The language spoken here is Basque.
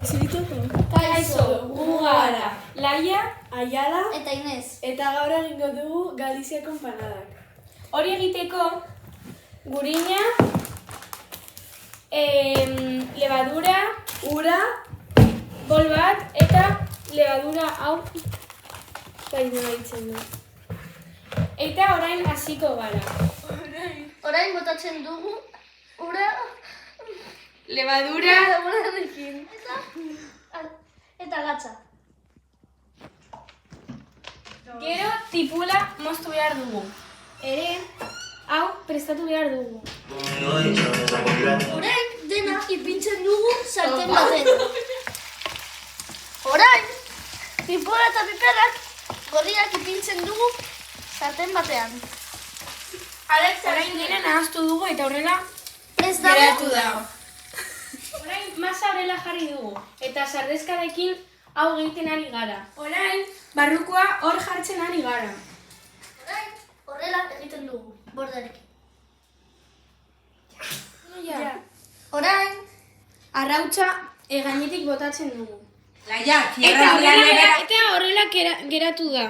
Kaixo, gu gara Laia, Aiala Eta Inez. eta gaur egingo dugu Galiziako empanadak. hori egiteko gurina, levadura, Ura, bol bat eta levadura hau baina ditzen du. eta orain hasiko gara. Orain botatzen dugu ura Levadura, urarekin. Eta gatza. gero tipula moztu behar dugu. Ere, hau prestatu behar dugu. Orain dena ipintzen dugu sarten baten. Orain pipola eta piperrak gorriak ipintzen dugu sarten batean. Orain dena nahaztu dugu eta horrela Ez geratu dago. da. Orain masa horrela jarri dugu eta sardezkarekin hau egiten ari gara. Orain barrukoa hor jartzen ari gara. Orain horrela egiten dugu bordarekin. Ja. Orain Arrautza gainetik botatzen dugu. Laia, Eta horrela geratu da.